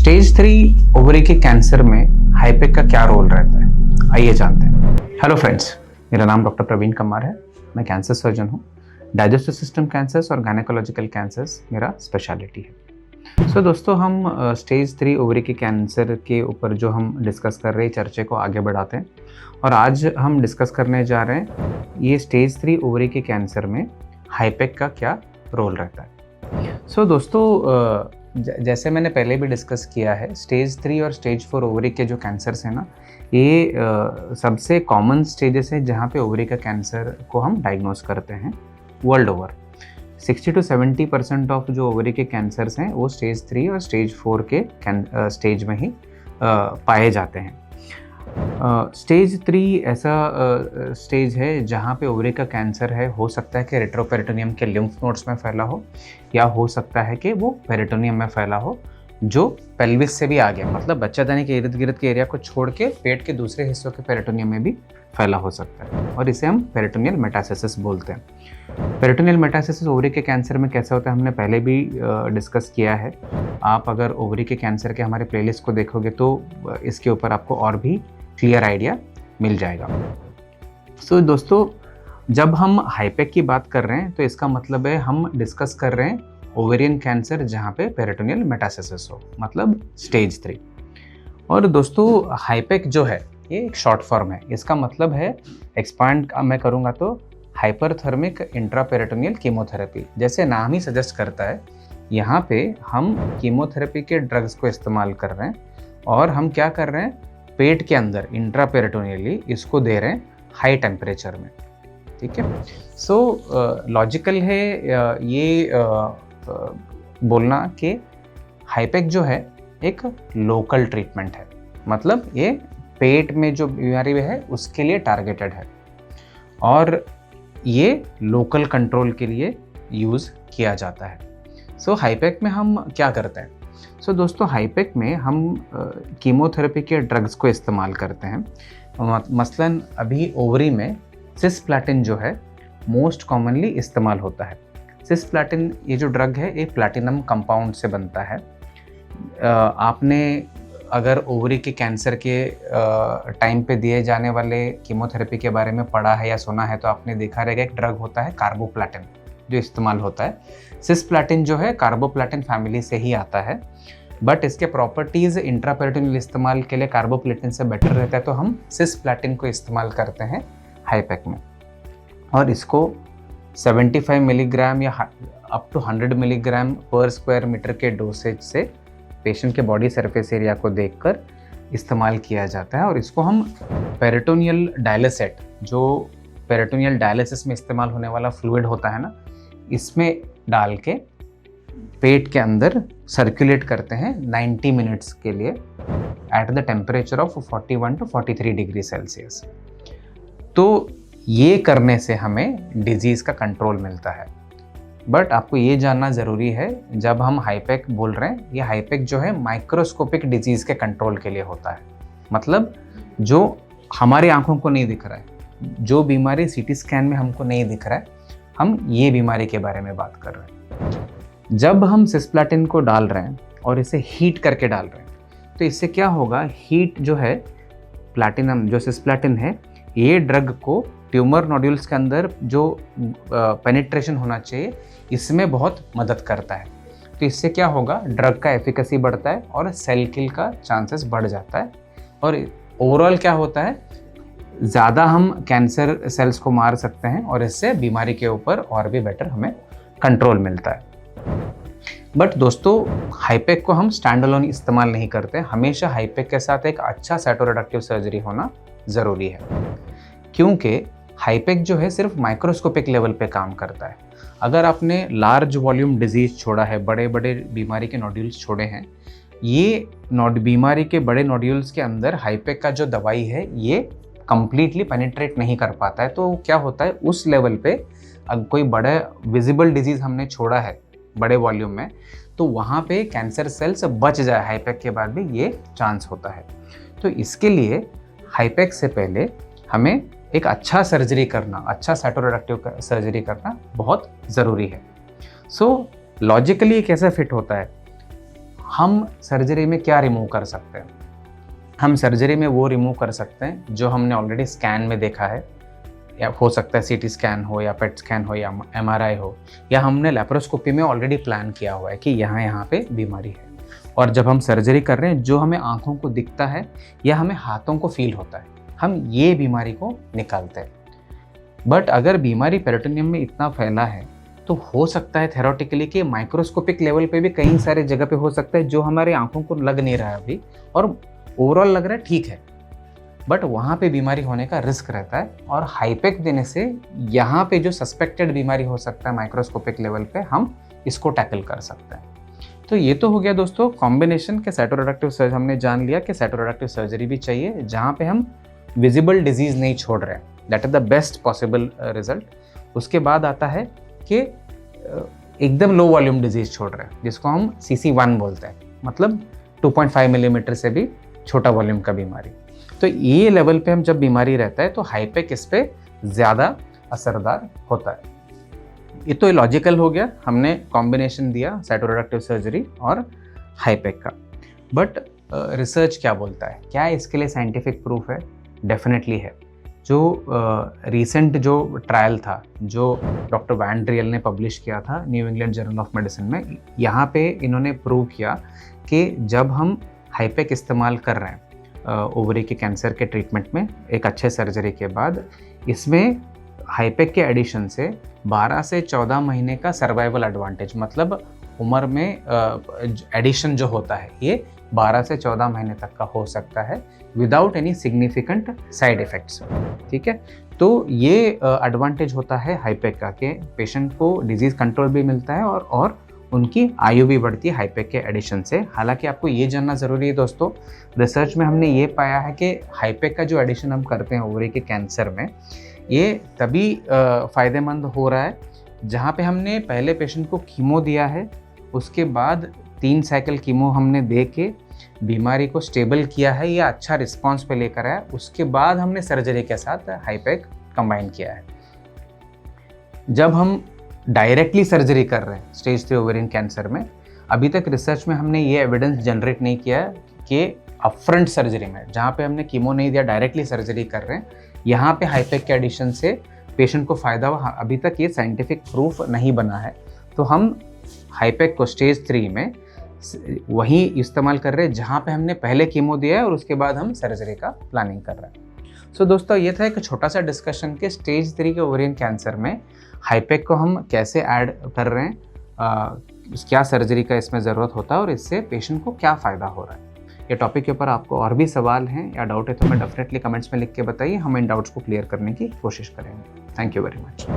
Stage 3 ovary के cancer में हाइपेक का क्या रोल रहता है, आइए जानते हैं। हेलो फ्रेंड्स, मेरा नाम डॉक्टर प्रवीण कमार है। मैं कैंसर सर्जन हूँ। डाइजेस्टिव सिस्टम कैंसर्स और गायनेकोलॉजिकल कैंसर्स मेरा स्पेशलिटी है। सो दोस्तों, हम स्टेज 3 ओवरी के कैंसर के ऊपर जो हम डिस्कस कर रहे हैं, चर्चे को आगे बढ़ाते हैं। और आज हम डिस्कस करने जा रहे हैं ये स्टेज 3 ओवरी के कैंसर में हाइपेक का क्या रोल रहता है। सो दोस्तों, जैसे मैंने पहले भी डिस्कस किया है, स्टेज 3 और स्टेज 4 ओवरी के जो कैंसर्स हैं ना, ये सबसे कॉमन स्टेजेस है जहाँ पे ओवरी का कैंसर को हम डायग्नोस करते हैं वर्ल्ड ओवर। 60 to 70% ऑफ जो ओवरी के कैंसर्स हैं वो स्टेज 3 और स्टेज 4 के स्टेज में ही पाए जाते हैं। स्टेज 3 ऐसा स्टेज है जहाँ पे ओवरी का कैंसर है, हो सकता है कि रेट्रोपेरिटोनियम के लिम्फ नोड्स में फैला हो, या हो सकता है कि वो पेरिटोनियम में फैला हो जो पेल्विस से भी आगे, मतलब बच्चादानी के इर्द गिर्द के एरिया को छोड़ के पेट के दूसरे हिस्सों के पेरिटोनियम में भी फैला हो सकता है, और इसे हम पेरिटोनियल मेटास्टेसिस बोलते हैं। पेरिटोनियल मेटास्टेसिस ओवरी के कैंसर में कैसा होता है, हमने पहले भी डिस्कस किया है। आप अगर ओवरी के कैंसर के हमारे प्लेलिस्ट को देखोगे तो इसके ऊपर आपको और भी क्लियर आइडिया मिल जाएगा। सो दोस्तों, जब हम हाइपेक की बात कर रहे हैं तो इसका मतलब है हम डिस्कस कर रहे हैं ओवेरियन कैंसर जहाँ पे पेरिटोनियल मेटास्टेसिस हो, मतलब स्टेज 3। और दोस्तों, हाइपेक जो है ये एक शॉर्ट फॉर्म है। इसका मतलब है, एक्सपांड मैं करूँगा तो, हाइपरथर्मिक इंट्रापेरिटोनियल कीमोथेरेपी। जैसे नाम ही सजेस्ट करता है, यहाँ पे हम कीमोथेरेपी के ड्रग्स को इस्तेमाल कर रहे हैं और हम क्या कर रहे हैं, पेट के अंदर इंट्रापेरिटोनियली इसको दे रहे हैं हाई टेम्परेचर में। ठीक है। सो लॉजिकल है ये बोलना कि हाइपेक जो है एक लोकल ट्रीटमेंट है, मतलब ये पेट में जो बीमारी है उसके लिए टारगेटेड है और ये लोकल कंट्रोल के लिए यूज़ किया जाता है। सो हाइपेक में हम क्या करते हैं? सो दोस्तों, हाइपेक में हम कीमोथेरेपी के ड्रग्स को इस्तेमाल करते हैं। मसलन अभी ओवरी में सिस्प्लैटिन जो है मोस्ट कॉमनली इस्तेमाल होता है। सिस्प्लैटिन ये जो ड्रग है ये प्लैटिनम कंपाउंड से बनता है। आपने अगर ओवरी के कैंसर के टाइम पे दिए जाने वाले कीमोथेरेपी के बारे में पढ़ा है या सुना है तो आपने देखा रहेगा एक ड्रग होता है कार्बोप्लैटिन जो इस्तेमाल होता है। सिस्प्लैटिन जो है कार्बोप्लैटिन फैमिली से ही आता है, बट इसके प्रॉपर्टीज़ इंट्रापेरिटोनियल इस्तेमाल के लिए कार्बोप्लैटिन से बेटर रहता है, तो हम सिस्प्लैटिन को इस्तेमाल करते हैं हाइपेक में। और इसको 75 मिलीग्राम या अप टू 100 मिलीग्राम पर स्क्वायर मीटर के डोसेज से पेशेंट के बॉडी सरफेस एरिया को देखकर इस्तेमाल किया जाता है। और इसको हम पेरिटोनियल डायलिसेट, जो पेरिटोनियल डायलिसिस में इस्तेमाल होने वाला फ्लूइड होता है ना, इसमें डाल के पेट के अंदर सर्कुलेट करते हैं 90 मिनट्स के लिए at the temperature of 41 to 43 degree Celsius. तो ये करने से हमें डिजीज़ का कंट्रोल मिलता है। बट आपको ये जानना ज़रूरी है, जब हम हाइपेक बोल रहे हैं, ये हाइपेक जो है माइक्रोस्कोपिक डिजीज़ के कंट्रोल के लिए होता है, मतलब जो हमारी आंखों को नहीं दिख रहा है, जो बीमारी सीटी स्कैन में हमको नहीं दिख रहा है, हम ये बीमारी के बारे में बात कर रहे हैं। जब हम सिस्प्लैटिन को डाल रहे हैं और इसे हीट करके डाल रहे हैं तो इससे क्या होगा, हीट जो है, प्लैटिनम जो सिस्प्लैटिन है, ये ड्रग को ट्यूमर नोड्यूल्स के अंदर जो पेनिट्रेशन होना चाहिए इसमें बहुत मदद करता है। तो इससे क्या होगा, ड्रग का एफिकेसी बढ़ता है और सेल किल का चांसेस बढ़ जाता है। और ओवरऑल क्या होता है, ज़्यादा हम कैंसर सेल्स को मार सकते हैं और इससे बीमारी के ऊपर और भी बेटर हमें कंट्रोल मिलता है। बट दोस्तों, हाइपेक को हम स्टैंड अलोन इस्तेमाल नहीं करते। हमेशा हाइपेक के साथ एक अच्छा साइटोरेडक्टिव सर्जरी होना ज़रूरी है, क्योंकि हाइपेक जो है सिर्फ माइक्रोस्कोपिक लेवल पे काम करता है। अगर आपने लार्ज वॉल्यूम डिजीज़ छोड़ा है, बड़े बड़े बीमारी के नोड्यूल्स छोड़े हैं, ये बीमारी के बड़े नोड्यूल्स के अंदर हाइपेक का जो दवाई है ये कंप्लीटली पेनिट्रेट नहीं कर पाता है। तो क्या होता है, उस लेवल पे अगर कोई बड़ा विजिबल डिजीज़ हमने छोड़ा है बड़े वॉल्यूम में, तो वहाँ पे कैंसर सेल्स बच जाए हाइपेक के बाद भी, ये चांस होता है। तो इसके लिए हाइपेक से पहले हमें एक अच्छा सर्जरी करना, अच्छा साइटोरेडक्टिव सर्जरी करना बहुत ज़रूरी है। सो लॉजिकली कैसे फिट होता है, हम सर्जरी में क्या रिमूव कर सकते हैं? हम सर्जरी में वो रिमूव कर सकते हैं जो हमने ऑलरेडी स्कैन में देखा है, या हो सकता है सीटी स्कैन हो या पेट स्कैन हो या एमआरआई हो, या हमने लेप्रोस्कोपी में ऑलरेडी प्लान किया हुआ है कि यहाँ पे बीमारी है। और जब हम सर्जरी कर रहे हैं, जो हमें आँखों को दिखता है या हमें हाथों को फील होता है, हम ये बीमारी को निकालते हैं। बट अगर बीमारी पेरिटोनियम में इतना फैला है तो हो सकता है थेरोटिकली कि माइक्रोस्कोपिक लेवल पे भी कई सारे जगह पे हो सकता है जो हमारे आंखों को लग नहीं रहा है अभी, और ओवरऑल लग रहा है ठीक है, बट वहाँ पे बीमारी होने का रिस्क रहता है। और हाईपेक देने से यहाँ पे जो सस्पेक्टेड बीमारी हो सकता है माइक्रोस्कोपिक लेवल पे, हम इसको टैकल कर सकते हैं। तो ये तो हो गया दोस्तों कॉम्बिनेशन के साइटोरेडक्टिव सर्जरी। हमने जान लिया कि साइटोरेडक्टिव सर्जरी भी चाहिए जहाँ पे हम विजिबल डिजीज नहीं छोड़ रहे हैं, that is the best possible result. उसके बाद आता है कि एकदम लो वॉल्यूम डिजीज छोड़ रहे हैं, जिसको हम CC1 बोलते हैं, मतलब 2.5 मिलीमीटर से भी छोटा वॉल्यूम का बीमारी। तो ये लेवल पे हम जब बीमारी रहता है तो हाईपेक इस पे ज़्यादा असरदार होता है। ये तो लॉजिकल हो गया, हमने कॉम्बिनेशन दिया साइटोरेडक्टिव सर्जरी और हाईपेक का। बट रिसर्च क्या बोलता है, क्या इसके लिए साइंटिफिक प्रूफ है? डेफिनेटली है। जो रिसेंट जो ट्रायल था जो डॉक्टर वैन ड्रियल ने पब्लिश किया था new England journal of medicine में, यहाँ पे इन्होंने प्रूव किया कि जब हम हाईपेक इस्तेमाल कर रहे हैं ओवरी के कैंसर के ट्रीटमेंट में एक अच्छे सर्जरी के बाद, इसमें हाईपेक के एडिशन से 12 से 14 महीने का सर्वाइवल एडवांटेज, मतलब उम्र में एडिशन जो होता है ये 12 से 14 महीने तक का हो सकता है without any significant side effects. ठीक है, तो ये एडवांटेज होता है हाईपेक का कि पेशेंट को डिजीज़ कंट्रोल भी मिलता है और उनकी आयु भी बढ़ती है हाईपेक के एडिशन से। हालांकि आपको ये जानना ज़रूरी है दोस्तों, रिसर्च में हमने ये पाया है कि हाईपेक का जो एडिशन हम करते हैं ओवरी के कैंसर में, ये तभी फ़ायदेमंद हो रहा है जहाँ पे हमने पहले पेशेंट को कीमो दिया है, उसके बाद 3 साइकिल कीमो हमने दे के बीमारी को स्टेबल किया है या अच्छा रिस्पांस पे लेकर आया, उसके बाद हमने सर्जरी के साथ हाईपेक कंबाइन किया है। जब हम डायरेक्टली सर्जरी कर रहे हैं स्टेज 3 ओवेरियन कैंसर में, अभी तक रिसर्च में हमने ये एविडेंस जनरेट नहीं किया कि अपफ्रंट सर्जरी में जहाँ पे हमने कीमो नहीं दिया डायरेक्टली सर्जरी कर रहे हैं, यहाँ पे हाईपेक के एडिशन से पेशेंट को फ़ायदा हुआ, अभी तक ये साइंटिफिक प्रूफ नहीं बना है। तो हम हाईपेक को स्टेज 3 में वहीं इस्तेमाल कर रहे हैं जहाँ पे हमने पहले कीमो दिया है और उसके बाद हम सर्जरी का प्लानिंग कर रहे हैं। सो दोस्तों, ये था एक छोटा सा डिस्कशन कि स्टेज 3 के ओवेरियन कैंसर में हाईपेक को हम कैसे ऐड कर रहे हैं, क्या सर्जरी का इसमें ज़रूरत होता है और इससे पेशेंट को क्या फ़ायदा हो रहा है। ये टॉपिक के ऊपर आपको और भी सवाल हैं या डाउट है तो मैं डेफिनेटली कमेंट्स में लिख के बताइए, हम इन डाउट्स को क्लियर करने की कोशिश करेंगे। Thank you very much.